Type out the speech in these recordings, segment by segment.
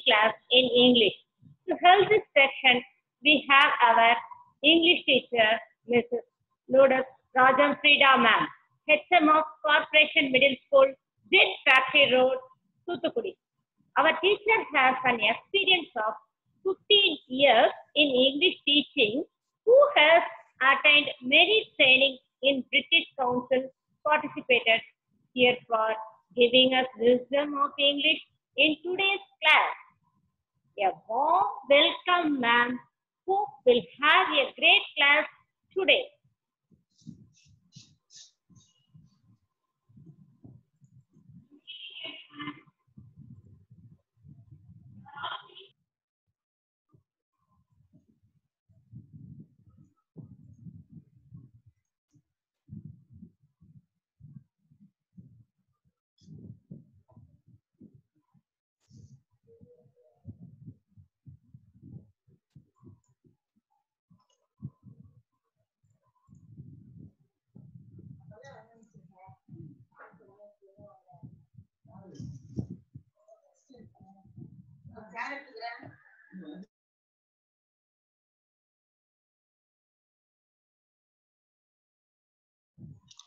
class in English. To help this section, we have our English teacher, Mrs. Lourdes Rajam Frida ma'am, HM of Corporation Middle School, Z Factory Road, Thuthukudi. Our teacher has an experience of 15 years in English teaching, who has attained many training in British Council, participated here for giving us wisdom of English in today's class. A warm welcome, ma'am, who will have a great class today.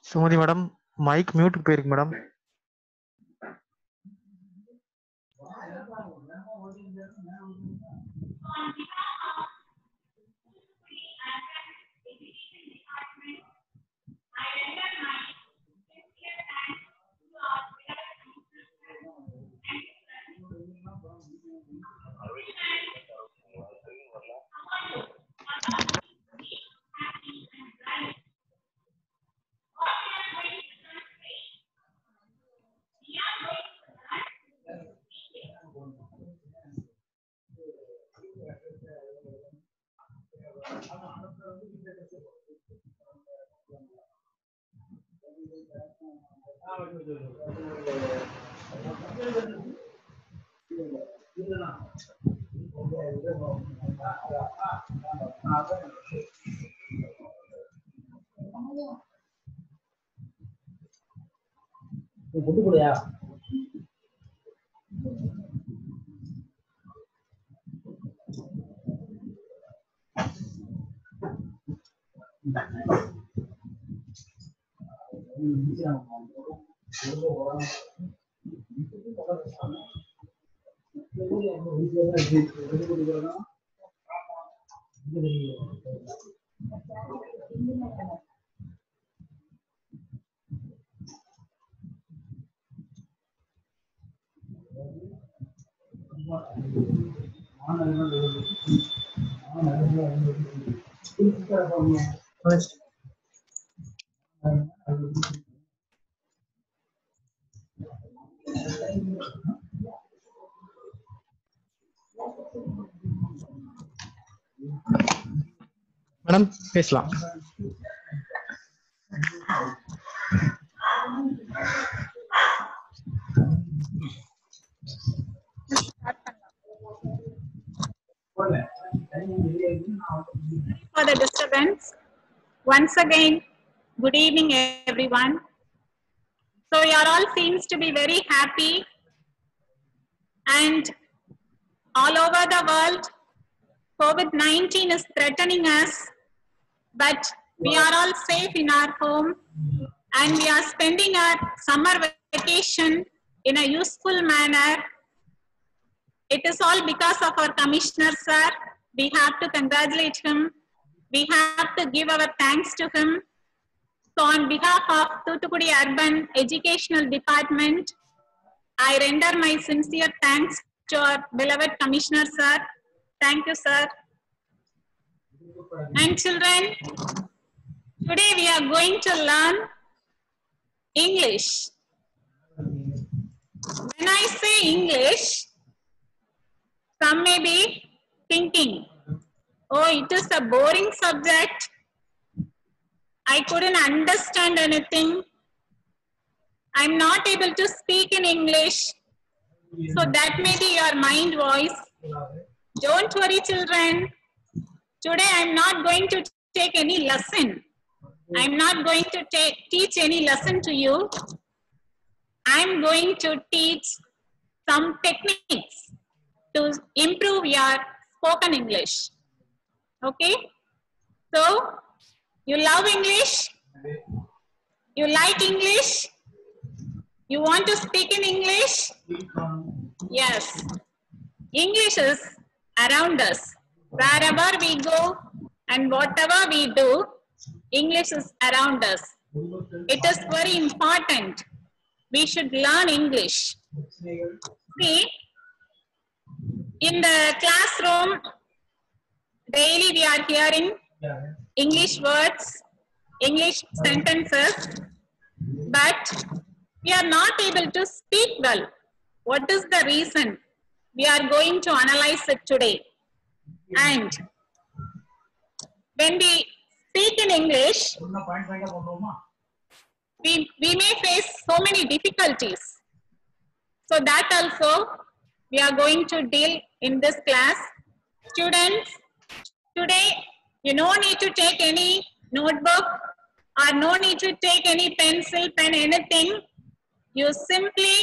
Sumati madam, mic mute போயிருக்கு madam. Madam பேசலாம். For the disturbance. Once again, good evening everyone. So you all seems to be very happy, and all over the world COVID-19 is threatening us, but we are all safe in our home and we are spending our summer vacation in a useful manner. It is all because of our Commissioner sir. We have to congratulate him. We have to give our thanks to him. So on behalf of Thuthukudi Urban Educational Department, I render my sincere thanks to our beloved Commissioner sir. Thank you, sir. And children, today we are going to learn English. When I say English, some may be thinking, oh, it is a boring subject. I couldn't understand anything. I'm not able to speak in English. So that may be your mind voice. Don't worry, children. Today I'm not going to take any lesson. I'm not going to teach any lesson to you. I'm going to teach some techniques. to improve your spoken English. Okay? So, you love English? You like English? You want to speak in English? Yes. English is around us. Wherever we go and whatever we do, English is around us. It is very important. We should learn English. See, in the classroom, daily we are hearing English words, English sentences, but we are not able to speak well. What is the reason? We are going to analyze it today. And when we speak in English, we may face so many difficulties. So that also we are going to deal in this class. Students, today you no need to take any notebook or no need to take any pencil, pen, anything. You simply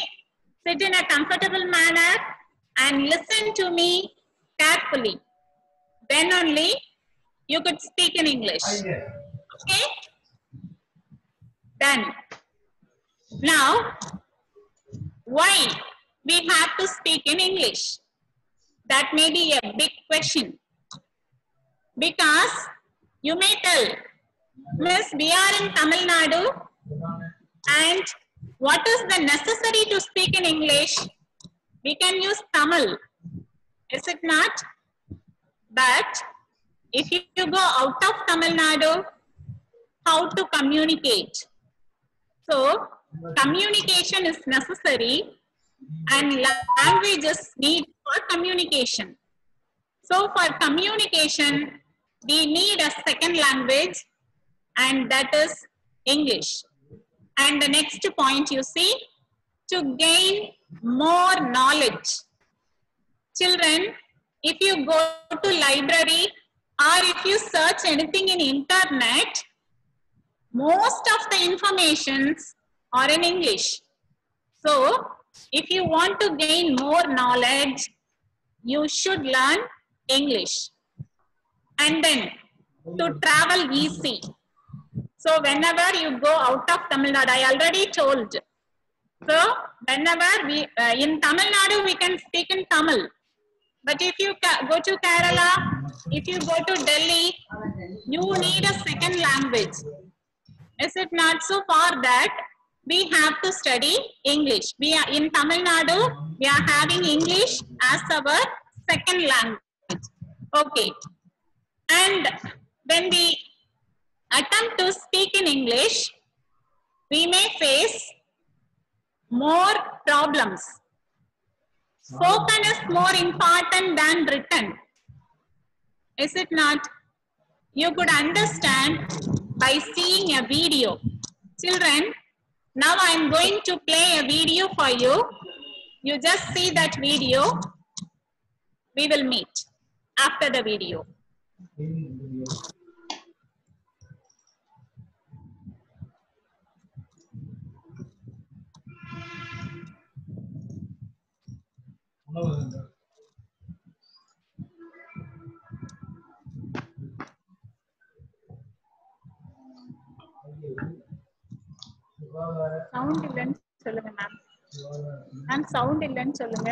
sit in a comfortable manner and listen to me carefully. Then only you could speak in English. Okay? Then, now, why we have to speak in English? That may be a big question. Because you may tell, Miss, we are in Tamil Nadu, and what is the necessary to speak in English? We can use Tamil, is it not? But if you go out of Tamil Nadu, how to communicate? So, communication is necessary and languages need for communication. So, for communication, we need a second language, and that is English. And the next point you see, to gain more knowledge. Children, if you go to library or if you search anything in internet, most of the informations are in English. So, if you want to gain more knowledge, you should learn English. And then, to travel easy. So, whenever you go out of Tamil Nadu, I already told. So, whenever we, in Tamil Nadu, we can speak in Tamil. But if you go to Kerala, if you go to Delhi, you need a second language. Is it not? So for that, we have to study English. We are in Tamil Nadu, we are having English as our second language. Okay. And when we attempt to speak in English, we may face more problems. Spoken is more important than written. Is it not? You could understand by seeing a video. Children, now I am going to play a video for you. You just see that video. We will meet after the video. Sound இல்லன்னு சொல்லுங்க ma'am. Ma'am sound இல்லன்னு சொல்லுங்க.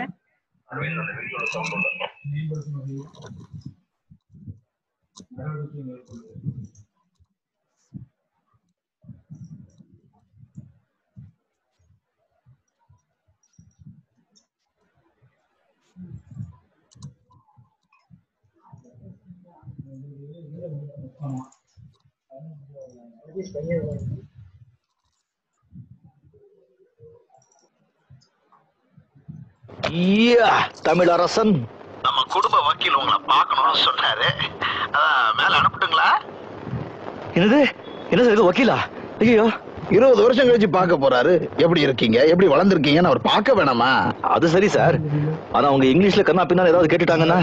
தமிழரசன் நம்ம குடும்ப வக்கீல் உங்களை பார்க்கணும்னு சொன்னாரு. மேல அனுப்பிட்டுங்களா? என்னது என்ன சார் இது வக்கீலா? ஐயோ 20 வருஷம் கழிச்சு பார்க்க போறாரு. எப்படி இருக்கீங்க, எப்படி வளர்ந்துருக்கீங்கன்னு அவர் பார்க்க வேணாமா? அது சரி சார். ஆனா அவங்க இங்கிலீஷ்ல கண்ணா பின்னா ஏதாவது கேட்டுட்டாங்கன்னா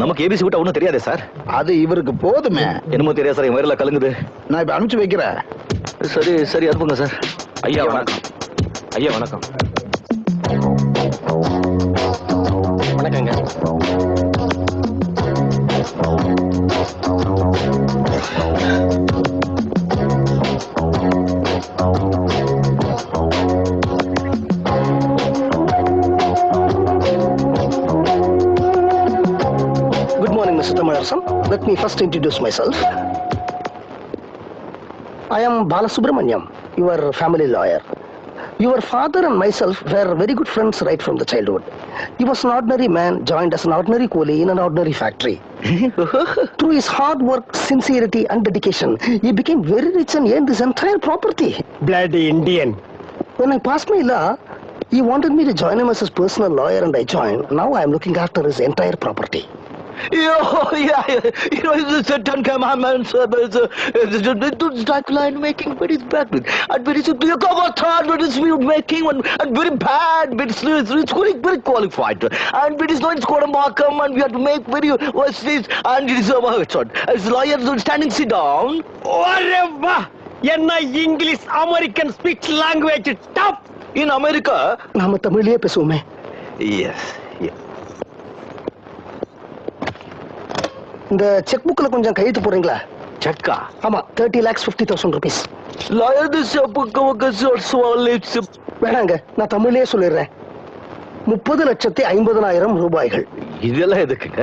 நமக்கு ஏபிசி விட்டா ஒன்றும் தெரியாதே சார். அது இவருக்கு போதுமே. என்னமோ தெரியாது சார், என் வயிறுல கலங்குது. நான் இப்ப அனுப்பிச்சு வைக்கிறேன். சரி சரி அனுப்புங்க சார். ஐயா வணக்கம். ஐயா வணக்கம். வணக்கம். இருக்கேங்க. Good morning, Mr. Tamarasan. Let me first introduce myself. I am Balasubramaniam, your family lawyer. Your father and myself were very good friends right from the childhood. He was an ordinary man, joined as an ordinary coolie in an ordinary factory. Through his hard work, sincerity and dedication, he became very rich and earned his entire property. Bloody Indian. When I passed my law, he wanted me to join him as his personal lawyer and I joined. Now I am looking after his entire property. You know, it's the Ten Commandments, line making, but it's bad. And very simple, you come out hard, but it's making, and very bad, but it's very qualified. And it is not score a Markham, and we have to make very, what's this, and it is as lawyers standing, sit down. Whatever! Enna English, American speech language, tough! In America, நாம தமிழிலே பேசுவோமே. Yes. இந்த check புக்ல கொஞ்சம் கையெழுத்து போடுறீங்களா? செக்கா? ஆமா, 30,50,000 rupees. Lawyer this வேணாங்க, நான் தமிழ்லயே சொல்லிடுறேன். 30,50,000 ரூபாய்கள். இதெல்லாம் எதுக்குங்க?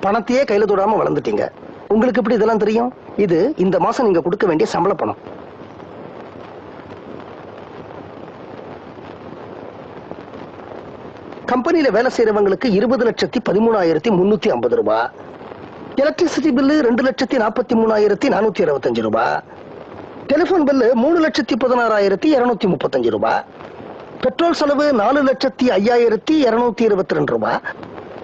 பணத்தையே கையில தொடாம வளர்ந்துட்டீங்க. உங்களுக்கு எப்படி இதெல்லாம் தெரியும்? இது இந்த மாசம் நீங்க கொடுக்க வேண்டிய சம்பள பணம். கம்பெனியில வேலை செய்யறவங்களுக்கு 20,13,350 ரூபாய். எலக்ட்ரிசிட்டி பில்லு 2,43,465 ரூபாய். டெலிபோன் பில்லு 3,16,235 ரூபாய். பெட்ரோல் செலவு 4,05,222 ரூபாய்.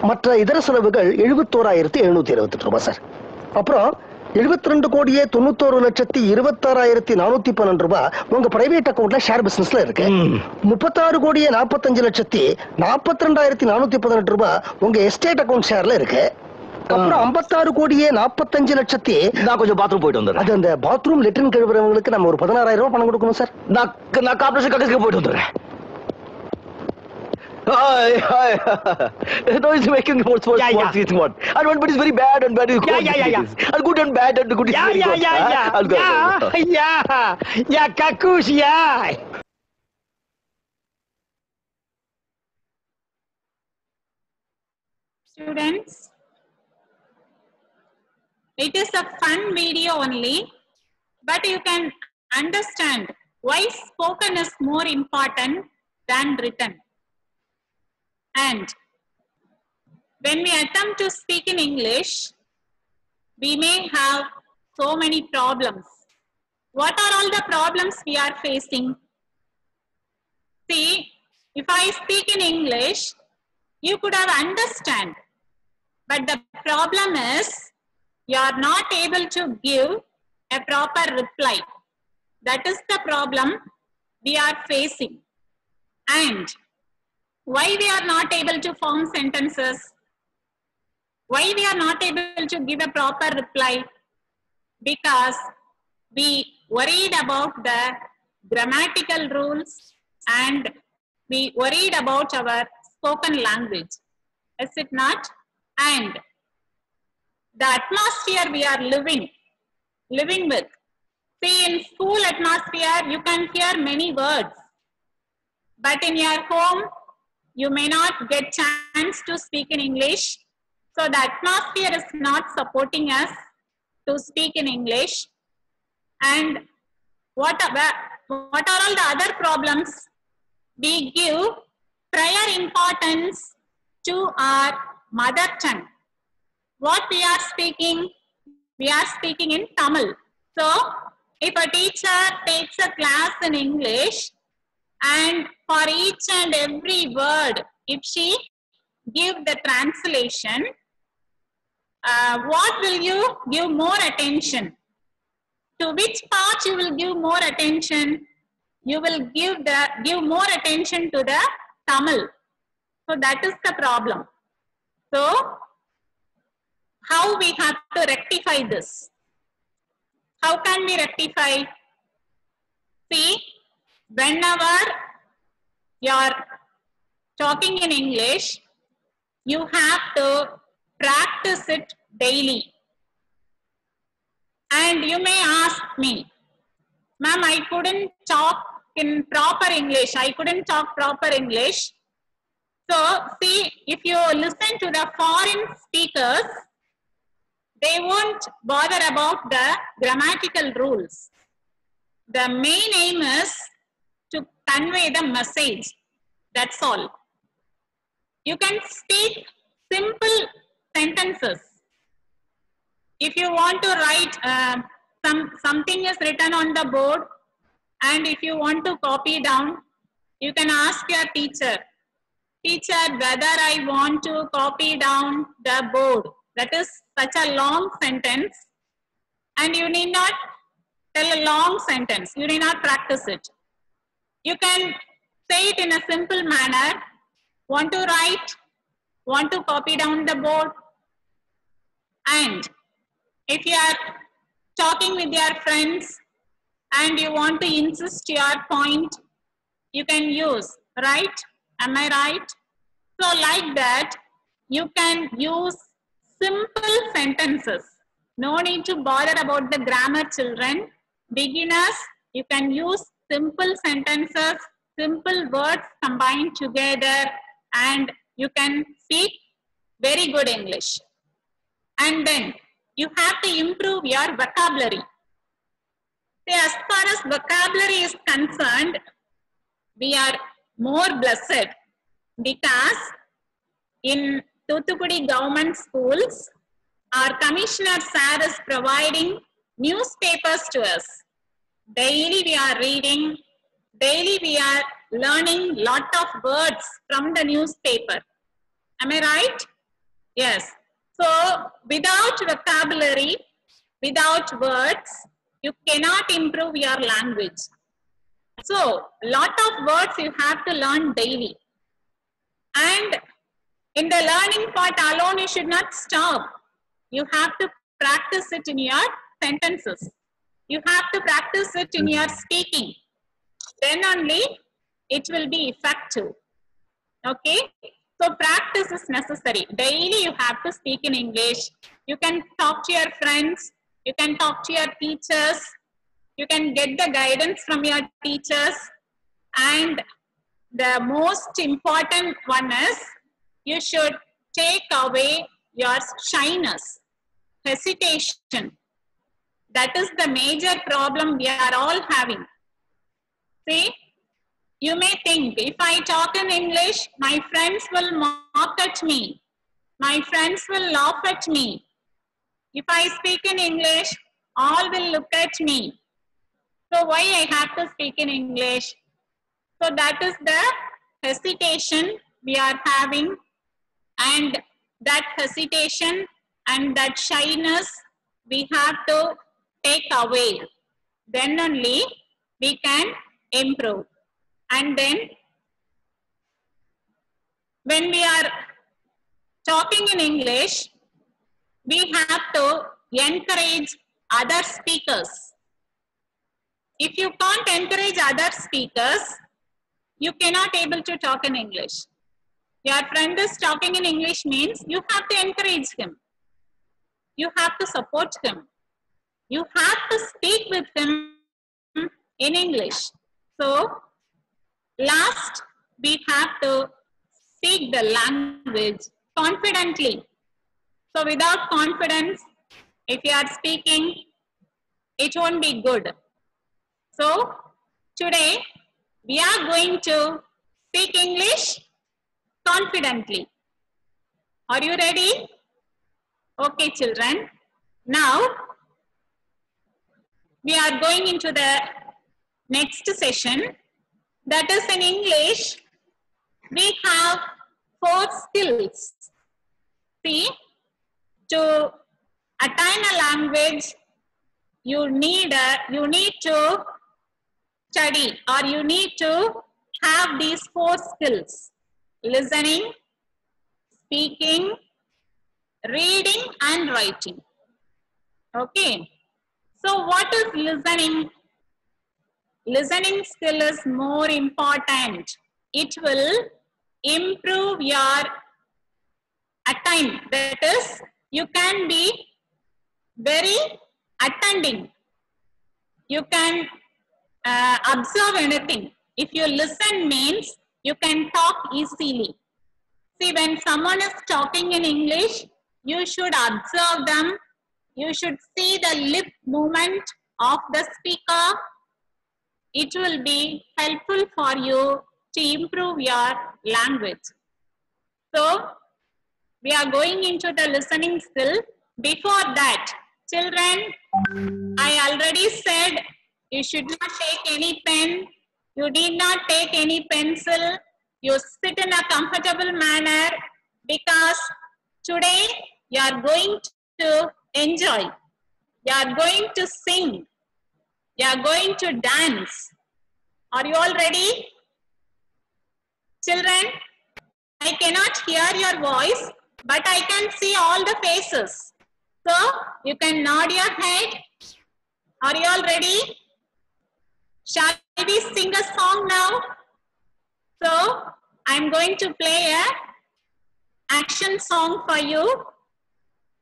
மற்ற இதர செலவுகள் 71,778 ரூபாய் சார். அப்புறம் 72,91,26,412 ரூபாய் உங்க பிரைவேட் அக்கவுண்ட்ல ஷேர் பிசினஸ்ல இருக்கு. 36,45,42,418 ரூபாய் உங்க எஸ்டேட் அக்கவுண்ட் ஷேர்ல இருக்கு. அப்புறம் 56,45,00,000 நான் கொஞ்சம் பாத்ரூம் போயிட்டு வந்துடுறேன். அது அந்த பாத்ரூம் லெட்டரின் கழுவுறவங்களுக்கு நம்ம ஒரு 16,000 ரூபாய் பணம் கொடுக்கணும் சார். நான் கார்ப்பரேஷன் கடைக்கு போயிட்டு வந்துடுறேன். No, it's making more smart. And one bit is very bad and bad is good. And good and bad and good is very good. I'll go. Yeah, kakush, yeah. Students, it is a fun video only, but you can understand why spoken is more important than written. And when we attempt to speak in English, we may have so many problems. What are all the problems we are facing? See, if I speak in English, you could have understand. But the problem is, you are not able to give a proper reply. That is the problem we are facing. And why we are not able to form sentences? Why we are not able to give a proper reply? Because we worried about the grammatical rules and we worried about our spoken language. Is it not? And the atmosphere we are living with. See, in school atmosphere, you can hear many words. But in your home, you may not get chance to speak in English. So the atmosphere is not supporting us to speak in English. And what are all the other problems? We give prior importance to our mother tongue. What we are speaking in Tamil. So if a teacher takes a class in English, and for each and every word, if she give the translation, what will you give more attention? To which part you will give more attention? You will give more attention to the Tamil. So that is the problem. So how we have to rectify this? How can we rectify? See, whenever you are talking in English, you have to practice it daily. And you may ask me, ma'am, I couldn't talk in proper English. I couldn't talk proper English. So see, if you listen to the foreign speakers, they won't bother about the grammatical rules. The main aim is to convey the message. That's all. You can speak simple sentences. If you want to write, something is written on the board, and if you want to copy down, you can ask your teacher, teacher, whether I want to copy down the board. That is such a long sentence, and you need not tell a long sentence. You need not practice it. You can say it in a simple manner. Want to write, want to copy down the board. And if you are talking with your friends and you want to insist your point, you can use, right? Am I right? So like that, you can use simple sentences. No need to bother about the grammar, children. Beginners, you can use simple sentences, simple words combined together, and you can speak very good English. And then you have to improve your vocabulary. See, as far as vocabulary is concerned, we are more blessed because in Thoothukudi government schools, our commissioner sir is providing newspapers to us. Daily we are reading, daily we are learning lot of words from the newspaper. Am I right? Yes. So without vocabulary, without words, you cannot improve your language. So lot of words you have to learn daily. And in the learning part alone, you should not stop. You have to practice it in your sentences. You have to practice it in your speaking. Then only it will be effective. Okay? So practice is necessary. Daily you have to speak in English. You can talk to your friends. You can talk to your teachers. You can get the guidance from your teachers. And the most important one is you should take away your shyness, hesitation. That is the major problem we are all having. See, you may think, if I talk in English, my friends will mock at me. My friends will laugh at me. If I speak in English, all will look at me. So why I have to speak in English? So that is the hesitation we are having, and that hesitation and that shyness we have to take away. Then only we can improve. And then when we are talking in English, we have to encourage other speakers. If you can't encourage other speakers, you cannot able to talk in English. Your friend is talking in English means you have to encourage him. You have to support him. You have to speak with him in English. So, last, we have to speak the language confidently. So, without confidence, if you are speaking, it won't be good. So, today, we are going to speak English confidently. Are you ready? Okay, children. Now, we are going into the next session. That is in English. We have 4 skills. See, to attain a language, you need to study, or you need to have these 4 skills: listening, speaking, reading, and writing. Okay. So what is listening? Listening skill is more important. It will improve your attain. That is, you can be very attending. You can observe anything. If you listen means you can talk easily. See, when someone is talking in English, you should observe them. You should see the lip movement of the speaker. It will be helpful for you to improve your language. So, we are going into the listening skill. Before that, children, I already said you should not take any pen. You need not take any pencil. You sit in a comfortable manner because today you are going to enjoy. You are going to sing. You are going to dance. Are you all ready? Children, I cannot hear your voice, but I can see all the faces. So, you can nod your head. Are you all ready? Shall we sing a song now? So, I'm going to play a action song for you.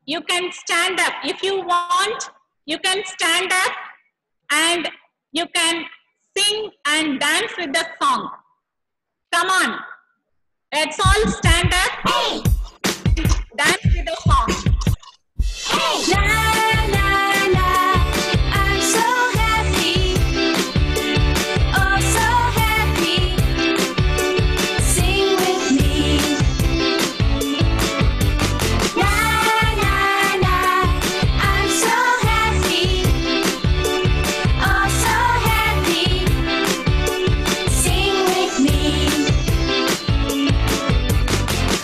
You can stand up. If you want, you can stand up and you can sing and dance with the song. Come on. Let's all stand up. Hey! Dance with the song. Hey! La, la, la. I'm so happy. Oh, so happy. Sing with me. La, la, la. I'm so happy. Oh, so happy. Sing with me.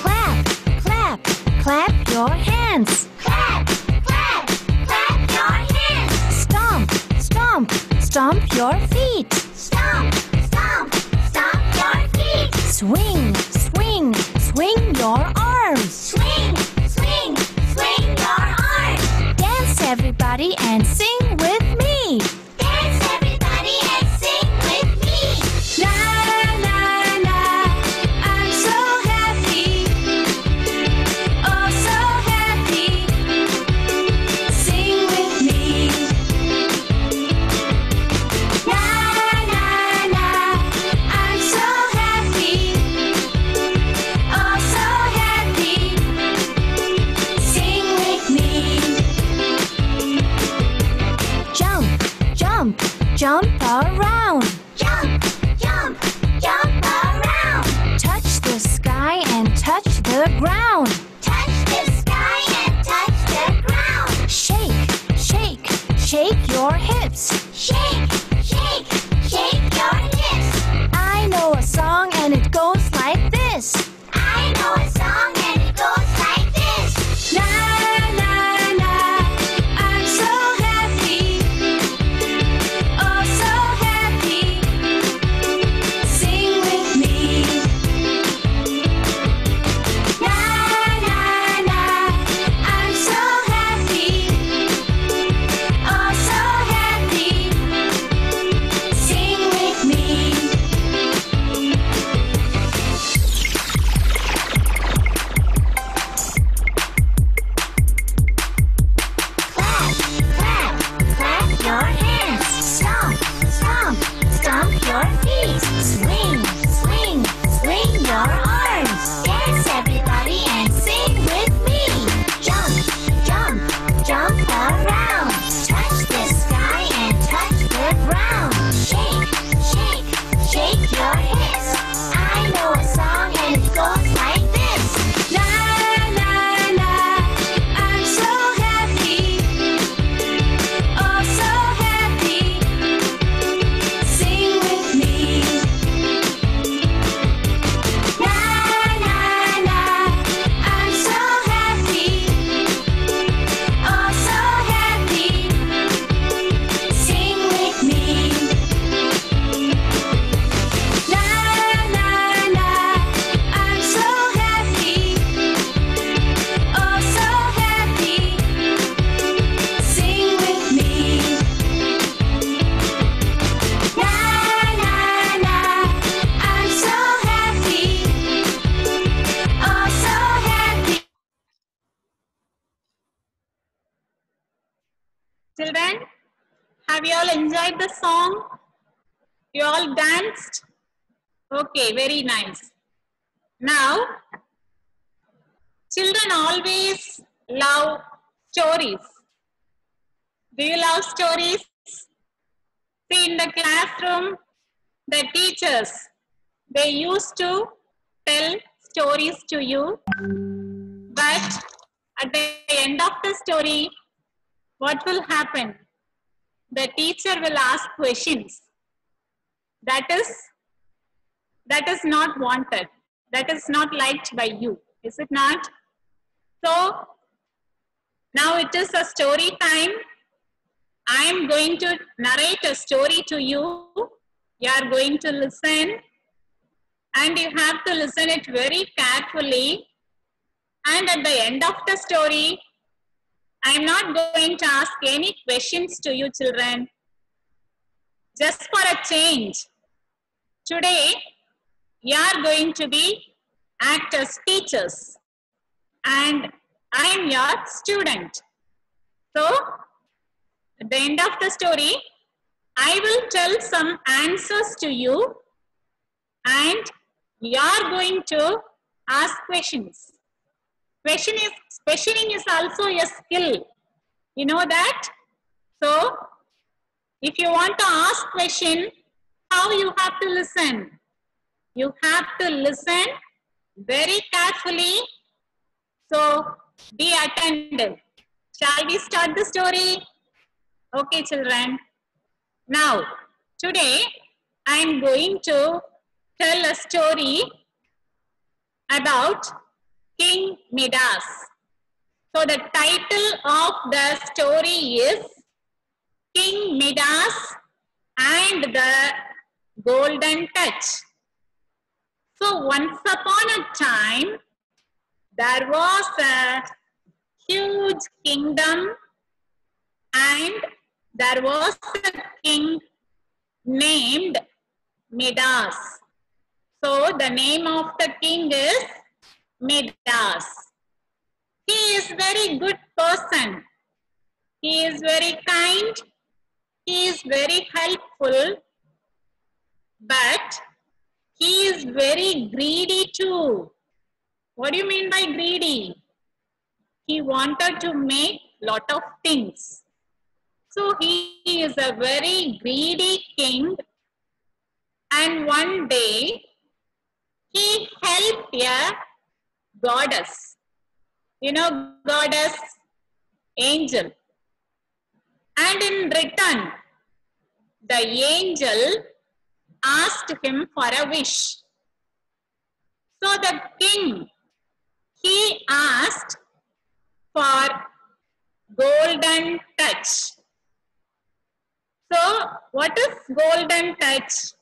Clap, clap, clap your hands. Clap, clap, clap your hands. Stomp, stomp, stomp your feet. Stomp, stomp, stomp your feet. Swing, swing, swing your arms. Swing, swing, swing your arms. Dance everybody and sing with me. Dance everybody and sing with me. La, la, la. I'm so happy. Oh, so happy. Sing with me. La, la, la. I'm so happy. Oh, so happy. Sing with me. Jump, jump, jump around. Jump, jump, jump around. Touch the sky and touch the ground. Touch the sky and touch the ground. Shake, shake, shake your hips. Shake, shake, shake your hips. I know a song and it goes like this. I know a song and it goes like this. La, la, la. I'm so happy. Oh, so happy. Sing with me. La, la, la. I'm so happy. Oh, so happy. Children, have you all enjoyed the song? You all danced? Okay, very nice. Now, children always love stories. Do you love stories? See, in the classroom, the teachers, they used to tell stories to you, but at the end of the story, what will happen? The teacher will ask questions. That is not wanted. That is not liked by you. Is it not? So, now it is a story time. I am going to narrate a story to you. You are going to listen. And you have to listen it very carefully. And at the end of the story, I am not going to ask any questions to you children. Just for a change. Today, you are going to be act as teachers. And I am your student. So, at the end of the story, I will tell some answers to you. And you are going to ask questions. Questioning is also a skill. You know that? So, if you want to ask question, how you have to listen? You have to listen very carefully. So, be attentive. Shall we start the story? Okay, children. Now, today, I am going to tell a story about King Midas. So the title of the story is King Midas and the Golden Touch. So once upon a time, there was a huge kingdom and there was a king named Midas. So the name of the king is Midas. He is very good person. He is very kind. He is very helpful. But he is very greedy too. What do you mean by greedy? He wanted to make lot of things. So he is a very greedy king. And one day, he helped a goddess. You know, goddess, angel. And in return, the angel asked him for a wish. So the king, he asked for golden touch. So what is golden touch?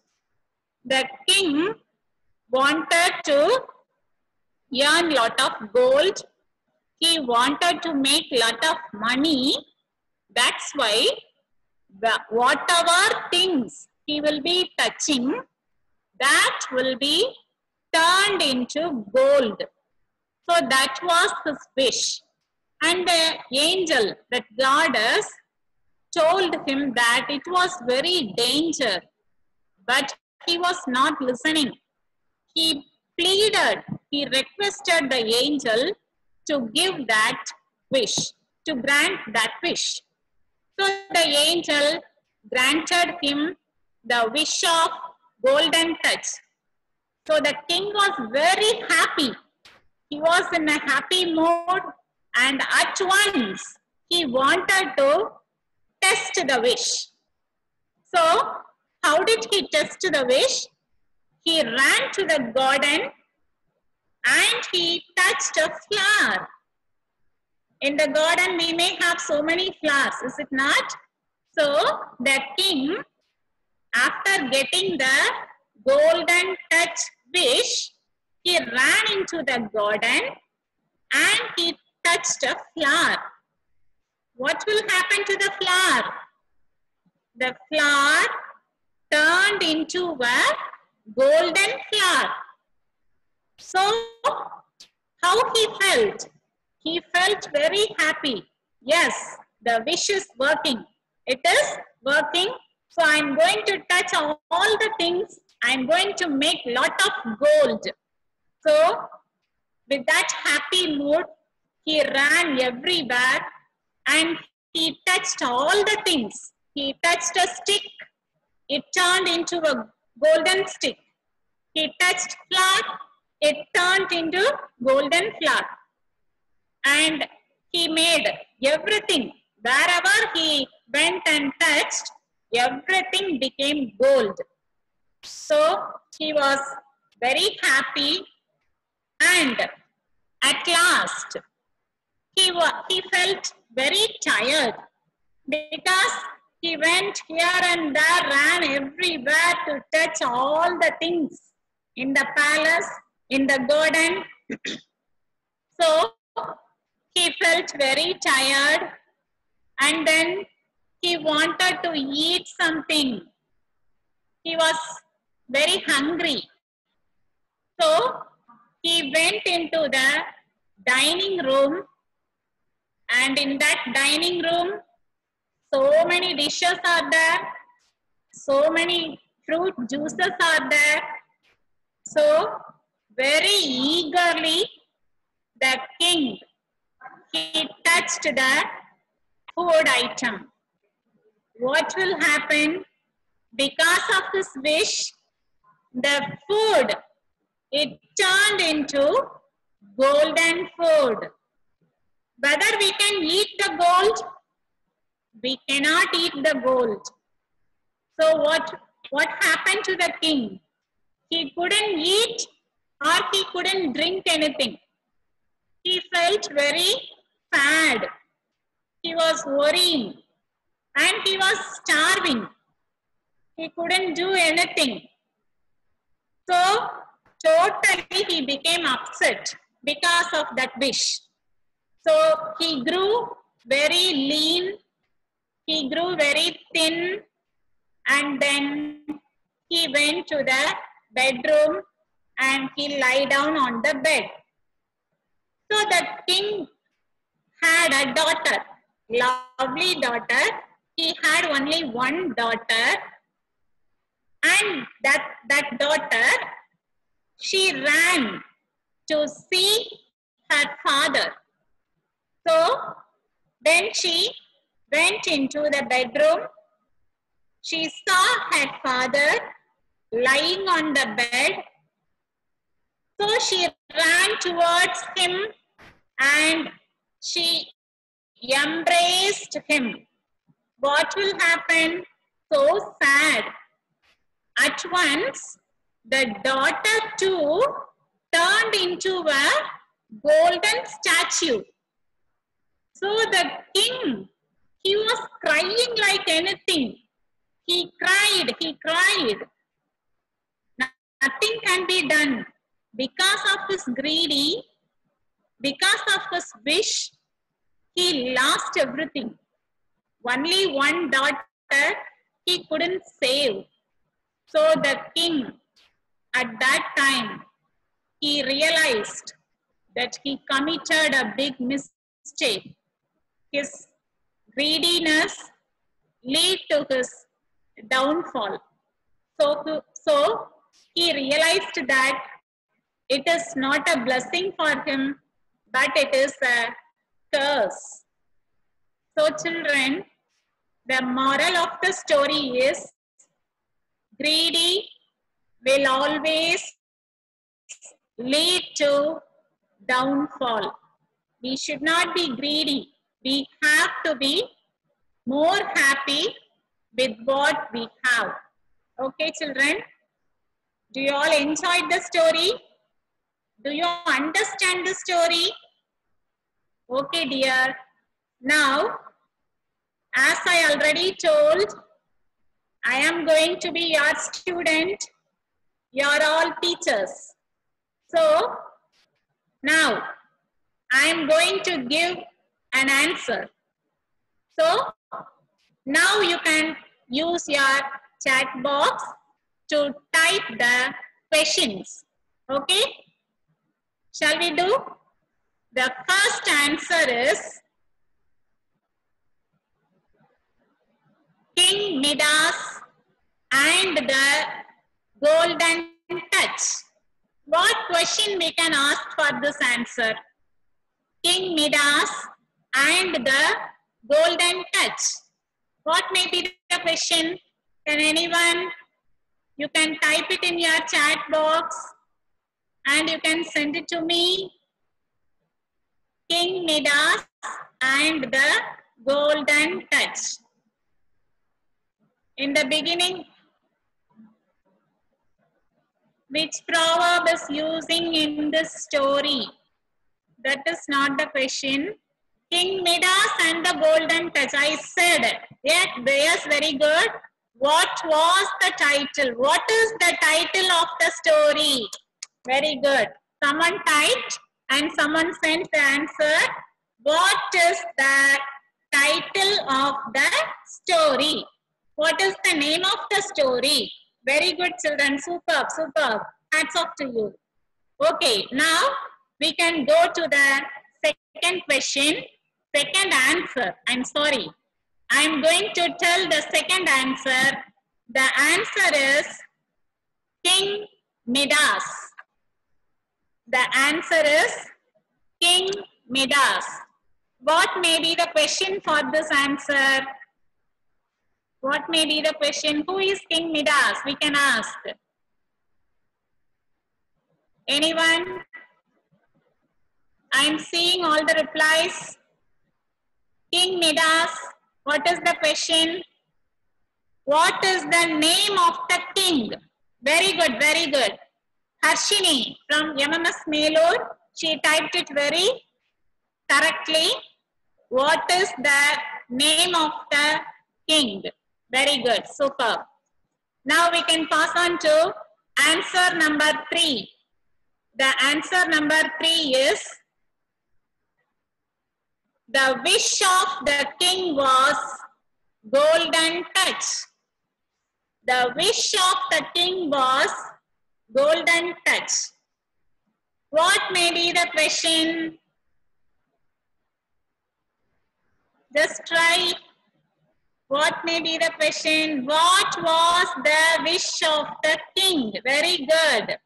The king wanted to earn lot of gold. He wanted to make lot of money. That's why whatever things he will be touching, that will be turned into gold. So that was his wish. And the angel, that goddess, told him that it was very danger. But he was not listening. He pleaded, he requested the angel to give that wish, to grant that wish. So the angel granted him the wish of golden touch. So the king was very happy. He was in a happy mood and at once he wanted to test the wish. So how did he test the wish? He ran to the garden and he touched a flower. In the garden we may have so many flowers, is it not? So the king, after getting the golden touch wish, he ran into the garden and he touched a flower. What will happen to the flower? The flower turned into a golden flower. So, how he felt? He felt very happy. Yes, the wish is working. It is working. So I'm going to touch all the things. I'm going to make lot of gold. So with that happy mood, he ran everywhere and he touched all the things. He touched a stick. It turned into a golden stick. He touched flour. It turned into golden flour. And he made everything. Wherever he went and touched, everything became gold. So he was very happy, and at last he felt very tired because he went here and there, ran everywhere to touch all the things in the palace, in the garden. So he felt very tired, and then he wanted to eat something. He was very hungry. So he went into the dining room, and in that dining room, so many dishes are there, so many fruit juices are there. So very eagerly the king, he touched the food item. What will happen? Because of his wish, the food, it turned into golden food. Whether we can eat the gold, we cannot eat the gold. So what happened to the king? He couldn't eat or he couldn't drink anything. He felt very sad. He was worrying and he was starving. He couldn't do anything. So totally he became upset because of that wish. So he grew very lean, he grew very thin, and then he went to the bedroom and he lay down on the bed. So the king had a daughter, lovely daughter. He had only one daughter, and that daughter, she ran to see her father. So then she went into the bedroom. She saw her father lying on the bed. So she ran towards him and she embraced him. What will happen? So sad. At once, the daughter too turned into a golden statue. So the king, he was crying like anything. He cried. Nothing can be done. Because of his greedy, because of his wish, he lost everything. Only one daughter he couldn't save. So the king, at that time, he realized that he committed a big mistake. His greediness led to his downfall. So he realized that it is not a blessing for him, but it is a curse. So children, the moral of the story is, greedy will always lead to downfall. We should not be greedy. We have to be more happy with what we have. Okay, children? Do you all enjoy the story? Do you understand the story? Okay, dear. Now, as I already told, I am going to be your student. You are all teachers. So, now, I am going to give an answer. So, now you can use your chat box to type the questions. Okay? Shall we do? The first answer is, King Midas and the golden touch. What question we can ask for this answer? King Midas and the golden touch. What may be the question? Can anyone? You can type it in your chat box and you can send it to me. King Midas and the golden touch. In the beginning, which proverb is using in this story? That is not the question. King Midas and the golden touch. I said, yes, very good. What was the title? What is the title of the story? Very good. Someone typed and someone sent the answer. What is the title of the story? What is the name of the story? Very good, children. Superb, superb. Hats off to you. Okay, now we can go to the second question, second answer. I'm sorry. I'm going to tell the second answer. The answer is King Midas. The answer is King Midas. What may be the question for this answer? What may be the question? Who is King Midas? We can ask. Anyone? I'm seeing all the replies. King Midas. What is the question? What is the name of the king? Very good, very good. Harshini from MMS Melur, she typed it very correctly. What is the name of the king? Very good, superb. Now we can pass on to answer number 3. The answer number 3 is, the wish of the king was golden touch. The wish of the king was golden touch. What may be the question? Just try. What may be the question? What was the wish of the king? Very good.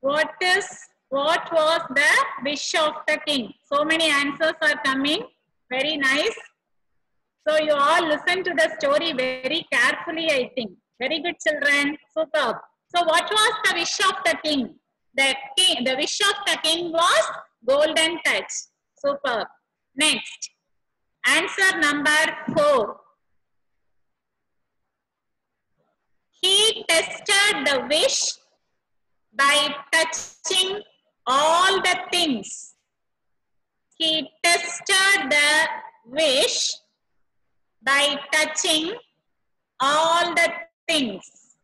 What was the wish of the king? So many answers are coming. Very nice. So you all listen to the story very carefully, I think. Very good, children. Superb. So what was the wish of the king? The wish of the king was golden touch. Superb. Next. Answer number 4. He tested the wish by touching all the things. He tested the wish by touching all the things.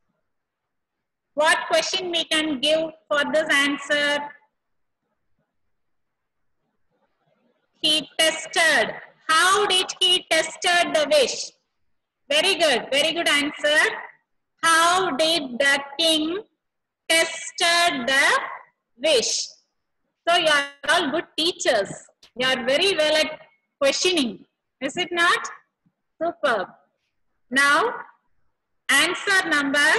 What question we can give for this answer? He tested. How did he tested the wish? Very good answer. How did the king tested the wish? So you are all good teachers. You are very well at questioning. Is it not? Superb. Now, answer number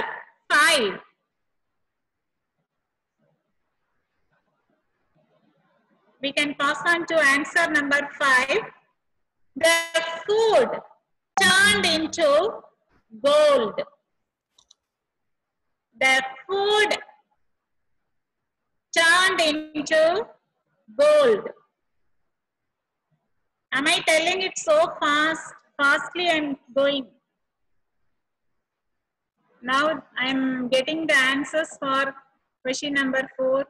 5. We can pass on to answer number 5. The food turned into gold. The food turned into gold. Am I telling it so fast? Fastly I'm going. Now I'm getting the answers for question number 4.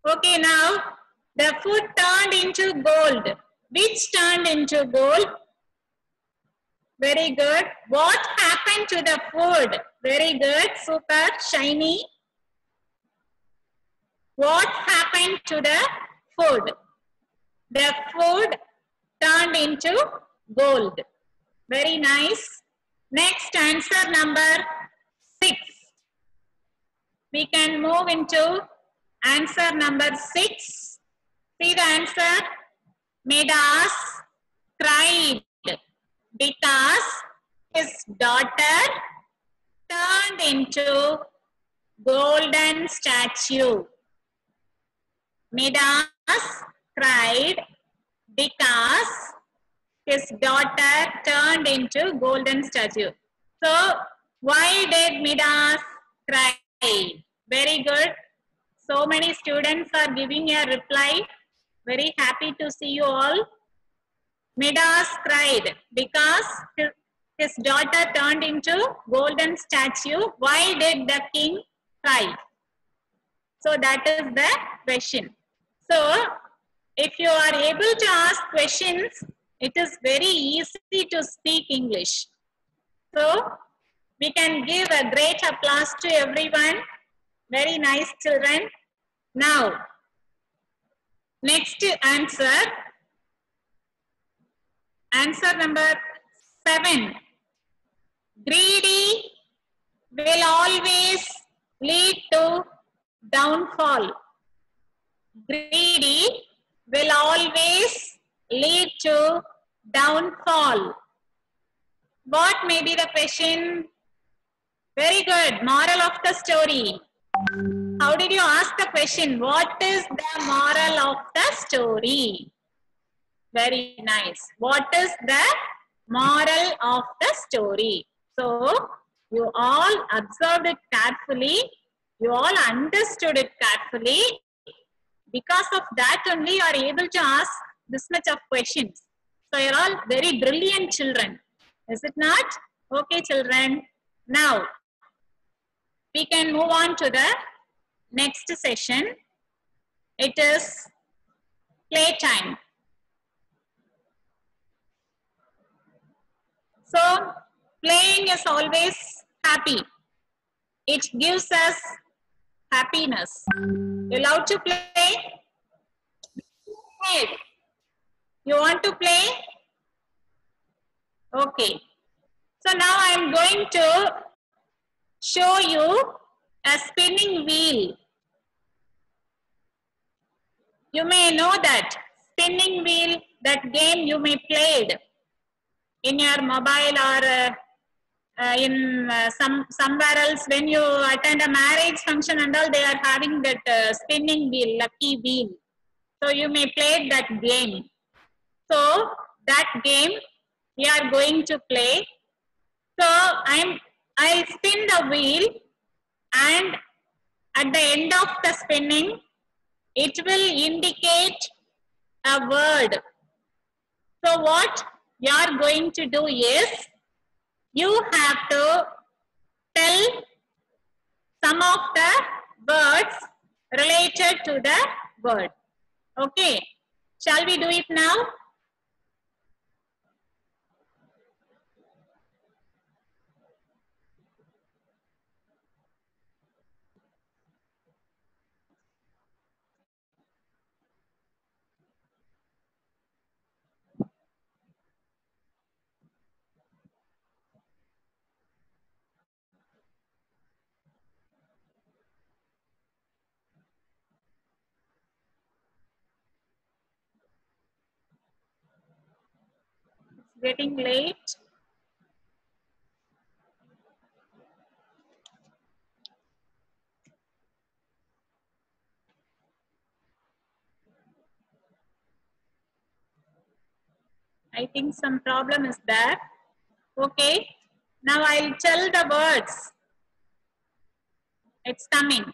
Okay, now the food turned into gold. Which turned into gold? Very good. What happened to the food? Very good. Super. Shiny. What happened to the food? The food turned into gold. Very nice. Next, answer number 6. We can move into answer number 6. See the answer. Midas cried. because his daughter turned into golden statue. Midas cried because his daughter turned into golden statue. So, why did Midas cry? Very good. So many students are giving a reply. Very happy to see you all. Midas cried because his daughter turned into golden statue. Why did the king cry? So that is the question. So if you are able to ask questions, it is very easy to speak English. So we can give a great applause to everyone. Very nice children. Now, next answer. Answer number 7. Greedy will always lead to downfall. Greedy will always lead to downfall. What may be the question? Very good. Moral of the story. How did you ask the question? What is the moral of the story? Very nice. What is the moral of the story? So, you all observed it carefully. You all understood it carefully. Because of that only you are able to ask this much of questions. So, you are all very brilliant children. Is it not? Okay, children. Now, we can move on to the next session. It is playtime. So, playing is always happy. It gives us happiness. You love to play? You want to play? Okay. So, now I am going to show you a spinning wheel. You may know that spinning wheel, that game you may played in your mobile or in somewhere else. When you attend a marriage function and all, they are having that spinning wheel, lucky wheel. So you may play that game. So that game we are going to play. So I'll spin the wheel, and at the end of the spinning, it will indicate a word. So what you are going to do is, you have to tell some of the words related to the word. Okay. Shall we do it now? Getting late. I think some problem is there. Okay. Now I'll tell the words. It's coming.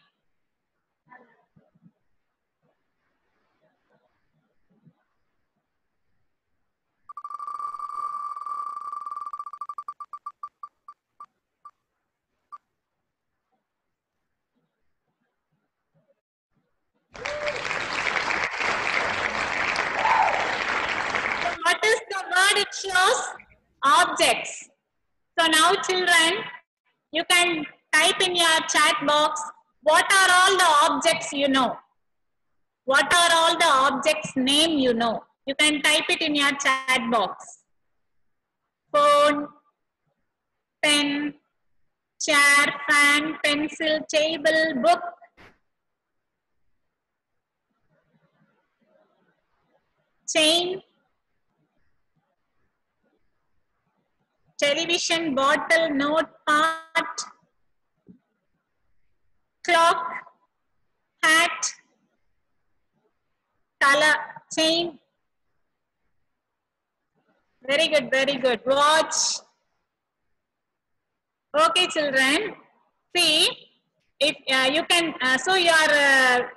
What is the word it shows? Objects. So now children, you can type in your chat box, what are all the objects you know? What are all the objects name you know? You can type it in your chat box. Phone, pen, chair, fan, pencil, table, book. Chain, television, bottle, note, pot, clock, hat, color, chain. Very good, very good. Watch. Okay, children. See, if you can, so you are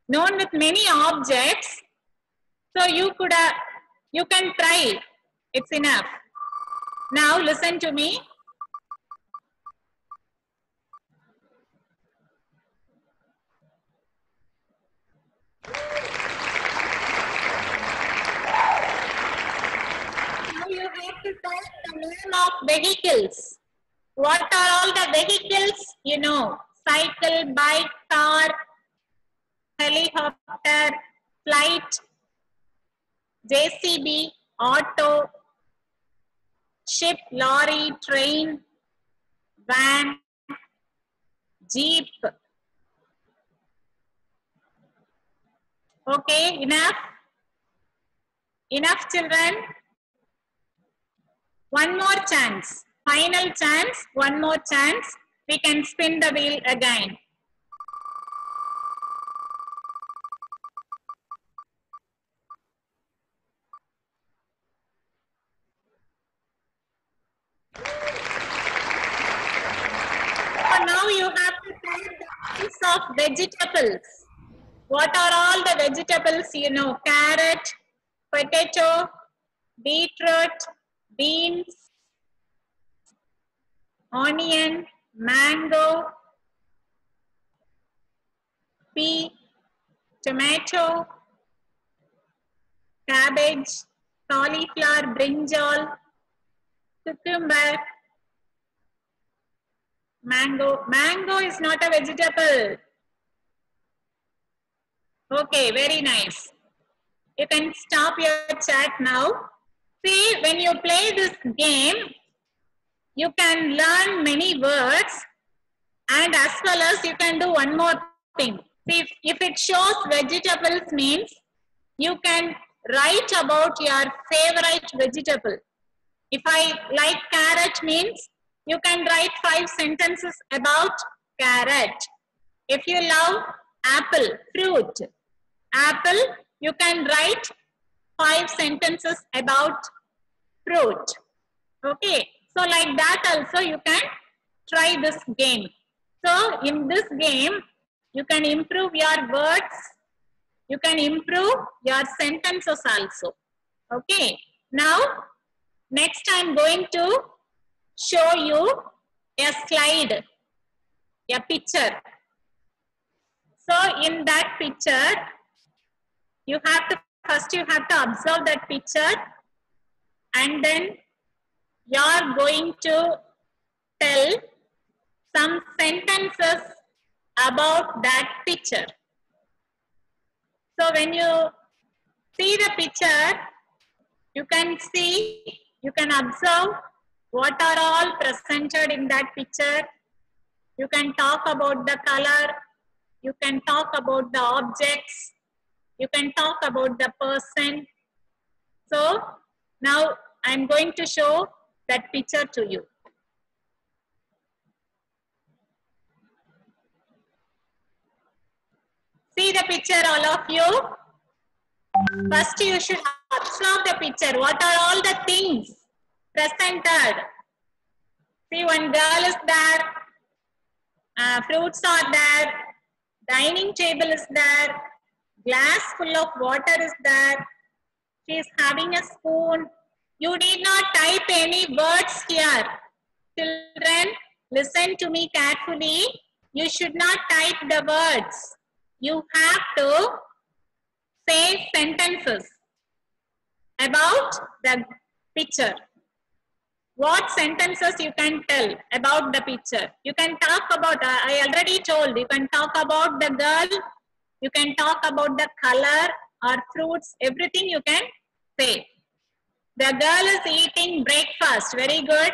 known with many objects. So you can try. It's enough. Now listen to me. Now you have to tell the name of vehicles. What are all the vehicles? You know, cycle, bike, car, helicopter, flight, JCB, auto, ship, lorry, train, van, jeep. Okay, enough? Enough, children? One more chance. Final chance, one more chance. We can spin the wheel again. So now you have to tell the names of vegetables. What are all the vegetables? You know, carrot, potato, beetroot, beans, onion, mango, pea, tomato, cabbage, cauliflower, brinjal, cucumber, mango. Mango is not a vegetable. Okay, very nice. You can stop your chat now. See, when you play this game, you can learn many words, and as well as you can do one more thing. See, if it shows vegetables means you can write about your favorite vegetable. If I like carrot means you can write 5 sentences about carrot. If you love apple, fruit, apple, you can write 5 sentences about fruit. Okay, so like that also you can try this game. So in this game, you can improve your words, you can improve your sentences also. Okay, now next I am going to show you a slide, a picture. So in that picture, you have to observe that picture, and then you are going to tell some sentences about that picture. So when you see the picture, you can observe what are all presented in that picture. You can talk about the color, you can talk about the objects, you can talk about the person. So now I am going to show that picture to you. See the picture, all of you. First you should observe the picture. What are all the things presented? See, one girl is there, fruits are there, dining table is there, glass full of water is there, she is having a spoon. You need not type any words here. Children, listen to me carefully. You should not type the words. You have to say sentences about the picture. What sentences you can tell about the picture? You can talk about, I already told, you can talk about the girl, you can talk about the color or fruits, everything you can say. The girl is eating breakfast, very good.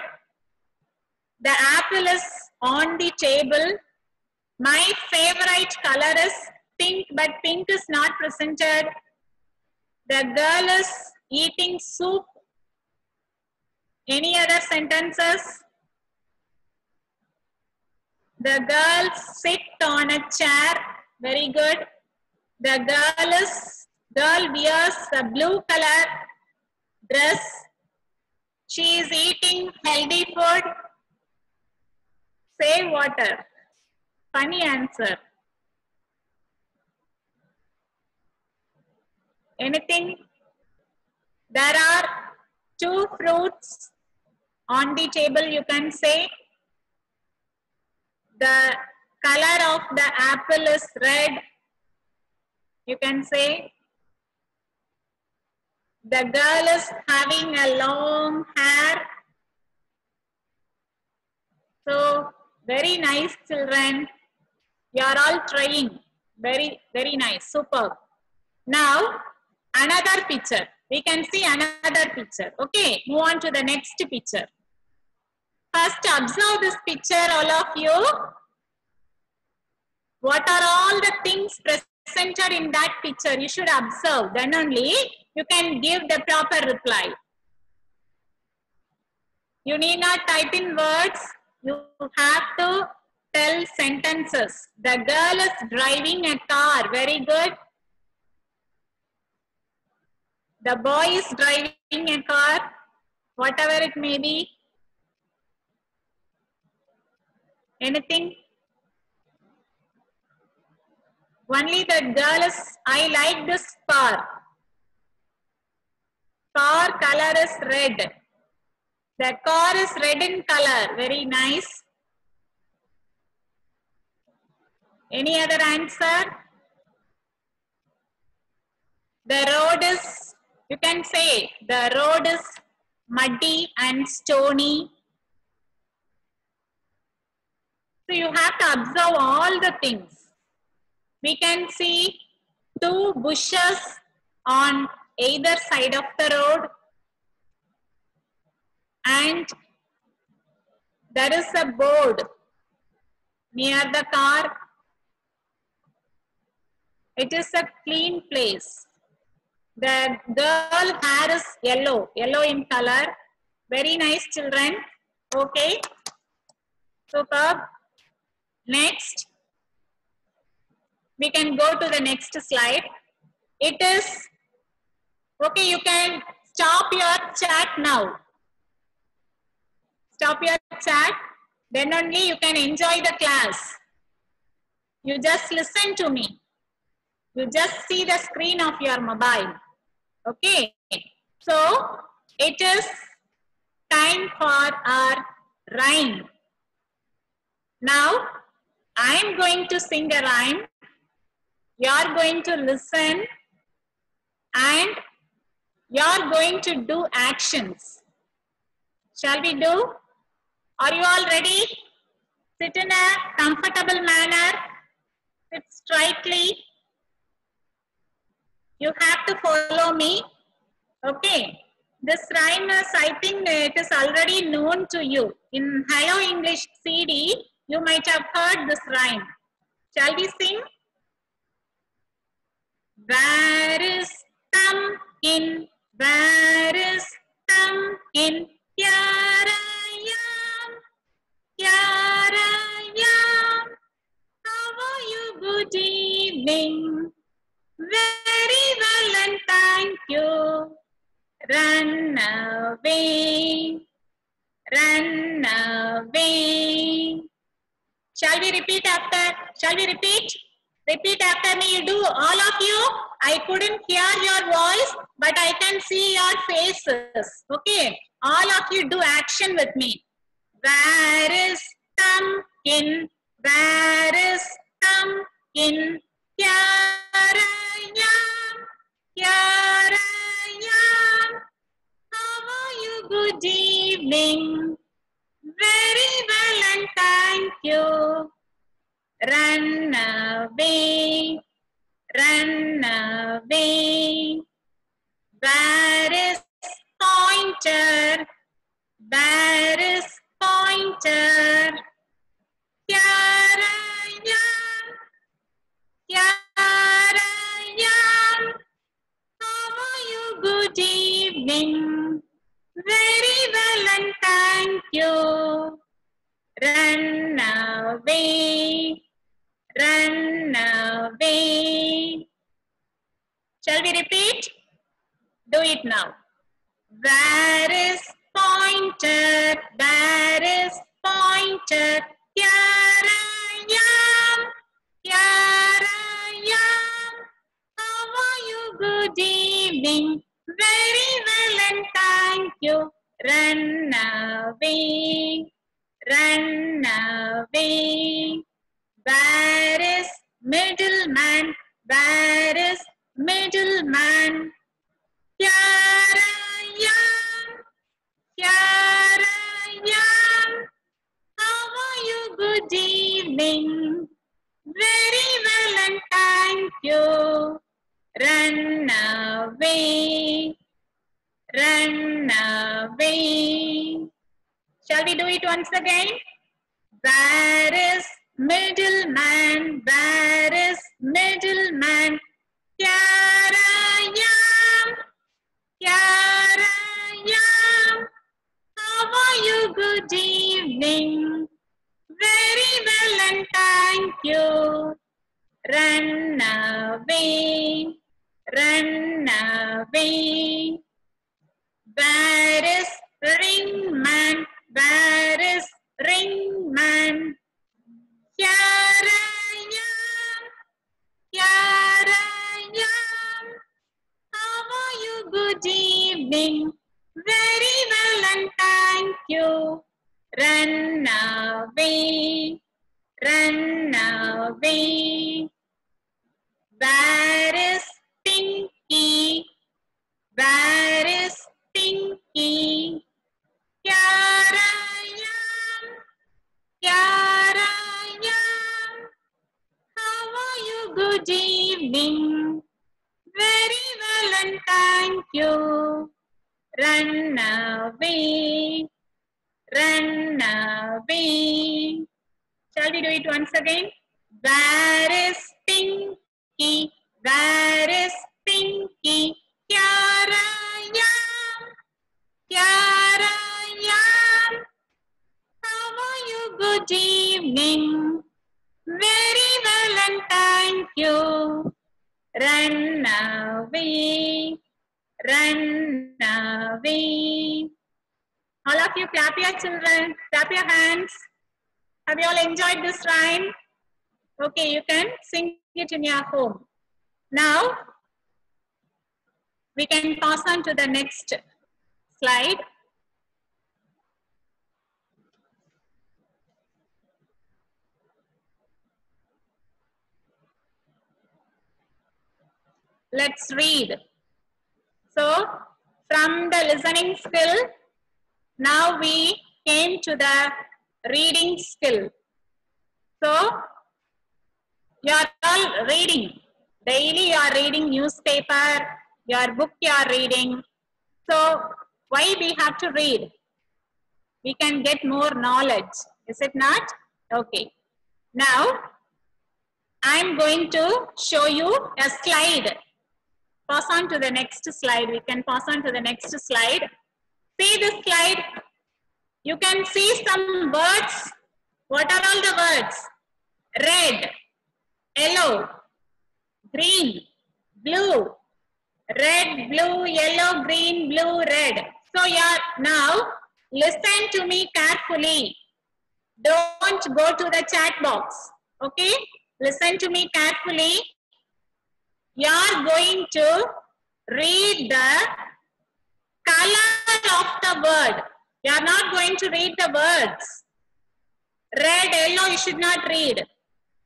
The apple is on the table. My favorite color is pink, but pink is not presented. The girl is eating soup. Any other sentences? The girls sit on a chair. Very good. The girl wears a blue color dress. She is eating healthy food. Save water. Funny answer. Anything? There are 2 fruits on the table, you can say. The color of the apple is red. You can say. The girl is having a long hair. So, very nice children. You are all trying. Very, very nice. Superb. Now, another picture. We can see another picture. Okay, move on to the next picture. First, observe this picture, all of you. What are all the things presented in that picture? You should observe. Then only you can give the proper reply. You need not type in words. You have to tell sentences. The girl is driving a car. Very good. The boy is driving a car. Whatever it may be. Anything? Only the girl is, I like this car. Car color is red. The car is red in color. Very nice. Any other answer? The road is, you can say, the road is muddy and stony. So you have to observe all the things. We can see 2 bushes on either side of the road. And there is a board near the car. It is a clean place. The girl hair is yellow in color. Very nice, children. Okay. Superb. Next. We can go to the next slide. It is, okay, you can stop your chat now. Stop your chat. Then only you can enjoy the class. You just listen to me. You just see the screen of your mobile. Okay. So, it is time for our rhyme. Now, I am going to sing a rhyme. You are going to listen and you are going to do actions. Shall we do? Are you all ready? Sit in a comfortable manner. Sit straightly. You have to follow me. Okay. This rhyme is, I think it is already known to you. In Hello English CD, you might have heard this rhyme. Shall we sing? Where is pumpkin? Where is pumpkin? Here I am. Here I am. How are you? Good evening. Very well and thank you. Run away. Run away. Shall we repeat after? Shall we repeat? Repeat after me, you do, all of you. I couldn't hear your voice, but I can see your faces. Okay, all of you do action with me. Where is pumpkin? Where is pumpkin? Here I am. Here I am. How are you? Good evening. Very well and thank you. Run away, run away. Where is pointer? Where is pointer? Here I am. Here I am. How are you? Good evening. Very well and thank you. Run away. Run away. Shall we repeat? Do it now. Where is pointer? Where is pointer? Here I am. Here I am. How are you? Good evening. Very well and thank you. Run away. Run away. Where is middleman? Where is middleman? Here I am. Here I am. How are you? Good evening. Very well and thank you. Run away. Run away. Shall we do it once again? Where is middleman? Where is middleman? Here I am. Here I am. How are you? Good evening. Very well and thank you. Run away. Run away. Where is ringman? Where is ringman? Here I am. Here I am. How are you? Good evening. Very well and thank you. Run away. Run away. Where is Pinky? Where is Pinky? Here I am. Here I am. How are you? Good evening. Very well and thank you. Run away. Run away. Shall we do it once again? Where is Pinky? Where is Pinky? Here I am. Here I am. How are you? Good evening. Very well and thank you. Run away. Run away. All of you clap your children. Clap your hands. Have you all enjoyed this rhyme? Okay, you can sing it in your home. Now, we can pass on to the next slide. Let's read. So, from the listening skill, now we came to the reading skill. So, you are all reading. Daily you are reading newspaper, your book you are reading. So, why we have to read? We can get more knowledge. Is it not? Okay. Now, I am going to show you a slide. Pass on to the next slide. We can pass on to the next slide. See this slide. You can see some words. What are all the words? Red, yellow, green, blue. Red, blue, yellow, green, blue, red. So now listen to me carefully. Don't go to the chat box. Okay? Listen to me carefully. You are going to read the color of the word. You are not going to read the words. Red, yellow, you should not read.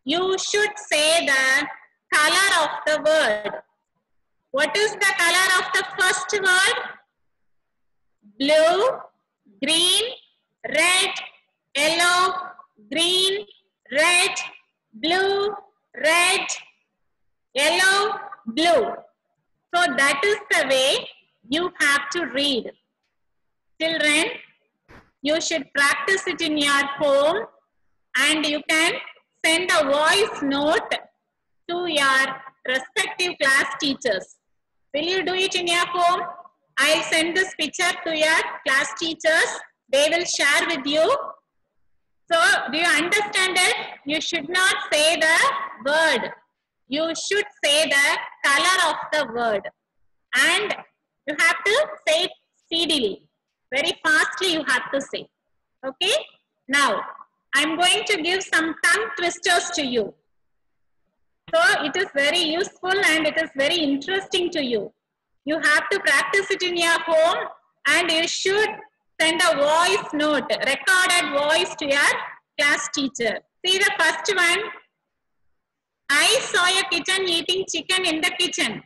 You should say the color of the word. What is the color of the first word? Blue, green, red, yellow, green, red, blue, red, yellow, blue. So that is the way you have to read. Children, you should practice it in your home and you can send a voice note to your respective class teachers. Will you do it in your home? I'll send this picture to your class teachers. They will share with you. So, do you understand it? You should not say the word. You should say the color of the word. And you have to say it speedily. Very fastly you have to say. Okay? Now, I'm going to give some tongue twisters to you. So, it is very useful and it is very interesting to you. You have to practice it in your home and you should send a voice note, recorded voice to your class teacher. See the first one. I saw a kitten eating chicken in the kitchen.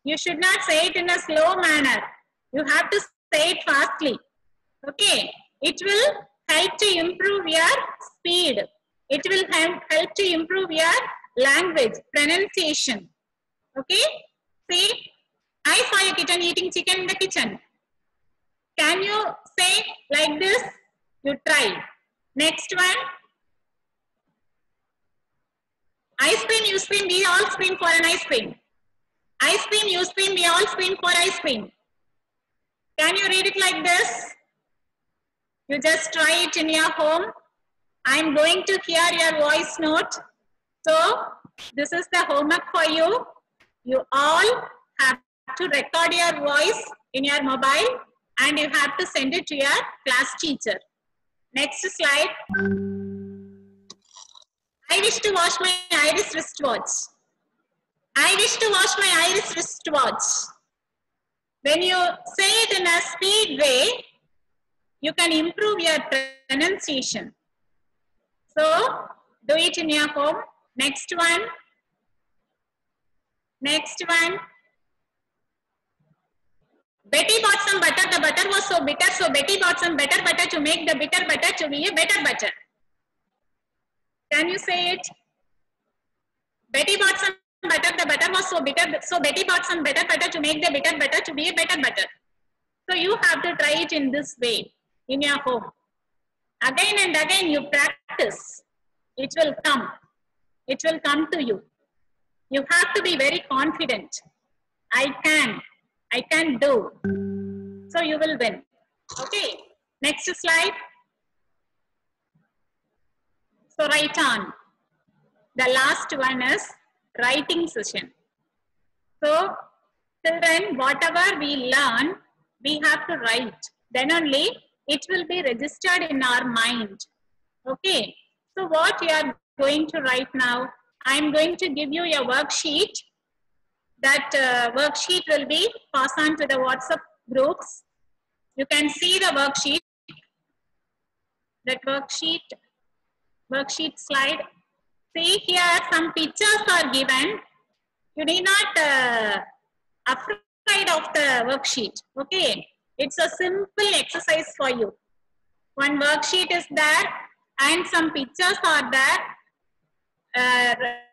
You should not say it in a slow manner. You have to say it fastly. Okay. It will help to improve your speed. It will help to improve your language, pronunciation. Okay. See, I saw a kitten eating chicken in the kitchen. Can you say like this? You try. Next one. Ice cream, you scream, we all scream for an ice cream. Ice cream, you scream, we all scream for ice cream. Can you read it like this? You just try it in your home. I'm going to hear your voice note. So, this is the homework for you. You all have to record your voice in your mobile and you have to send it to your class teacher. Next slide. I wish to wash my iris wristwatch. I wish to wash my iris wristwatch. When you say it in a speed way, you can improve your pronunciation. So, do it in your home. Next one. Next one. Betty bought some butter. The butter was so bitter. So, Betty bought some better butter to make the bitter butter to be a better butter. Can you say it? Betty bought some butter. The butter was so bitter. So, Betty bought some better butter to make the bitter butter to be a better butter. So, you have to try it in this way in your home. Again and again you practice. It will come. It will come to you. You have to be very confident. I can do. So you will win. Okay. Next slide. So write on. The last one is writing session. So children, whatever we learn, we have to write. Then only it will be registered in our mind. Okay. So what you are going to write now? I am going to give you a worksheet. That worksheet will be passed on to the WhatsApp groups. You can see the worksheet. That worksheet slide. See here some pictures are given. You need not afraid of the worksheet. Okay. It's a simple exercise for you. One worksheet is there and some pictures are there.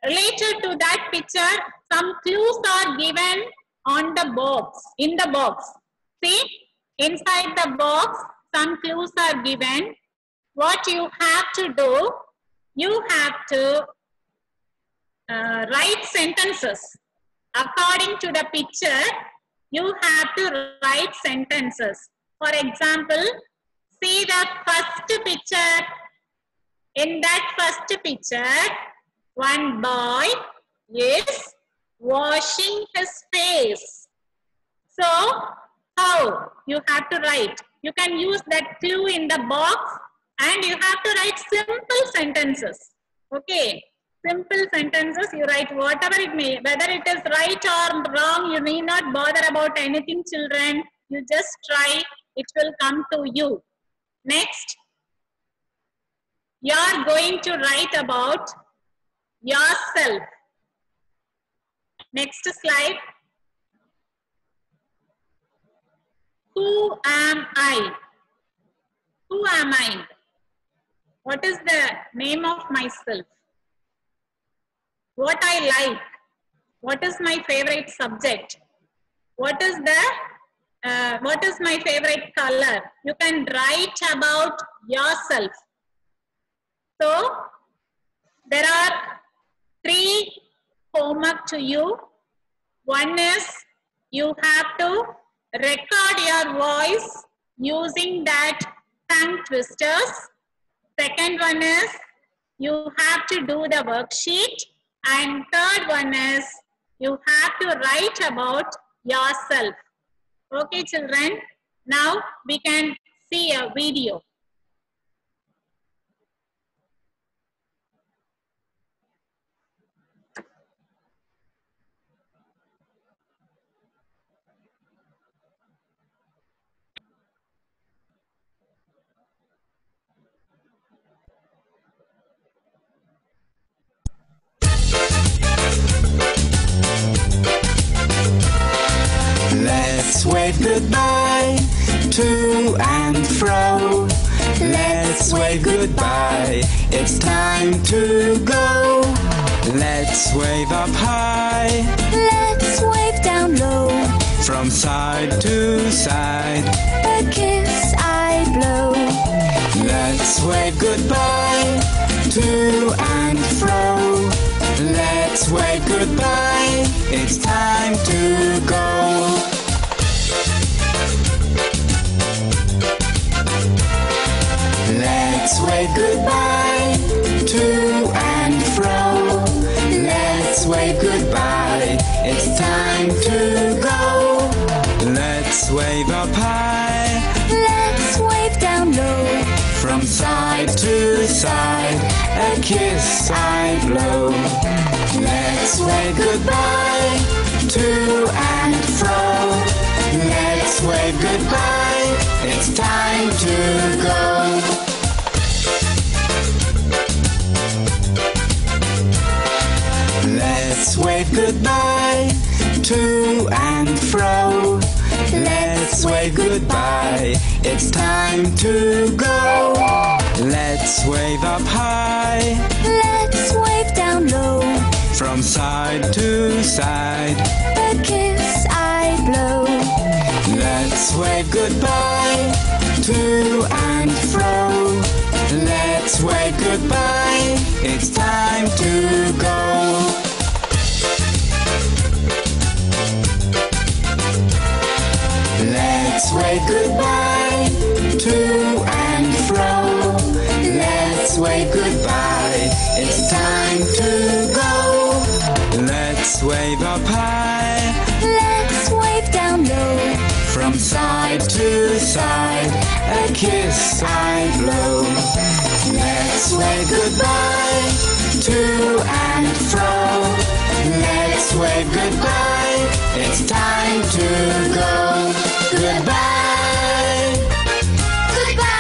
Related to that picture, some clues are given on the box, in the box. See, inside the box, some clues are given. What you have to do, you have to write sentences. According to the picture, you have to write sentences. For example, see the first picture. In that first picture, one boy is washing his face. So, how? You have to write. You can use that clue in the box and you have to write simple sentences. Okay. Simple sentences, you write whatever it may, whether it is right or wrong, you need not bother about anything, children. You just try, it will come to you. Next, you are going to write about yourself. Next slide. Who am I? Who am I? What is the name of myself? What I like? What is my favorite subject? What is my favorite color? You can write about yourself. So, there are 3 homework to you. One is you have to record your voice using that tongue twisters. Second one is you have to do the worksheet. And third one is you have to write about yourself. Okay, children. Now we can see a video. Let's wave goodbye to and fro. Let's wave goodbye, it's time to go. Let's wave up high, Let's wave down low. from side to side. A kiss I blow. Let's wave goodbye to and fro. Let's wave goodbye, it's time to go. Let's wave goodbye to and fro. Let's wave goodbye, it's time to go. Let's wave up high, Let's wave down low. from side to side, a kiss I blow. Let's wave goodbye to and fro. Let's wave goodbye, it's time to go. Let's wave goodbye to and fro. Let's wave goodbye, it's time to go. Let's wave up high, Let's wave down low. from side to side. A kiss I blow. Let's wave goodbye to and fro. Let's wave goodbye, it's time to go. Let's wave goodbye to and fro. Let's wave goodbye, it's time to go. Let's wave up high, Let's wave down low. from side to side, a kiss I blow. Let's wave goodbye to and fro. Let's wave goodbye, it's time to go. Goodbye. Goodbye.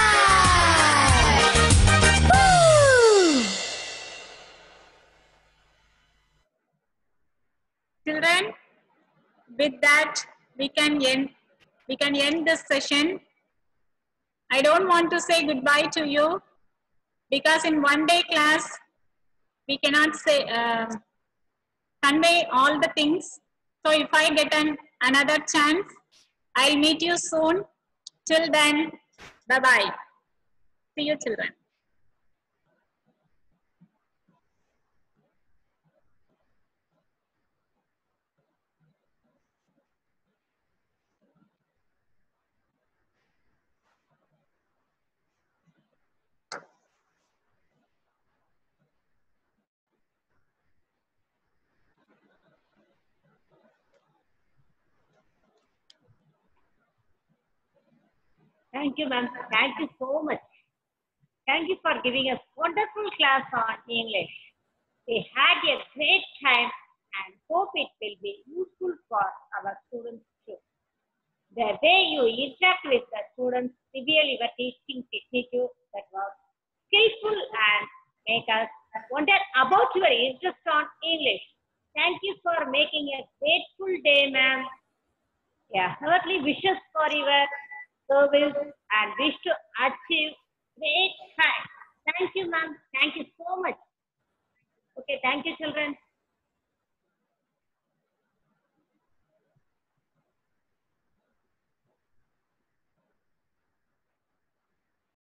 Woo! Children, with that we can end this session. I don't want to say goodbye to you because in one day class we cannot say convey all the things. So if I get another chance, I'll meet you soon. Till then, bye-bye. See you, children. Thank you, ma'am. Thank you so much. Thank you for giving us wonderful class on English. We had a great time and hope it will be useful for our students too. The way you interact with the students reveal your teaching technique that was skillful and make us wonder about your interest on English. Thank you for making a grateful day, ma'am. Yeah, heartily wishes for your service and wish to achieve great heights. Thank you, ma'am. Thank you so much. Okay, thank you, children.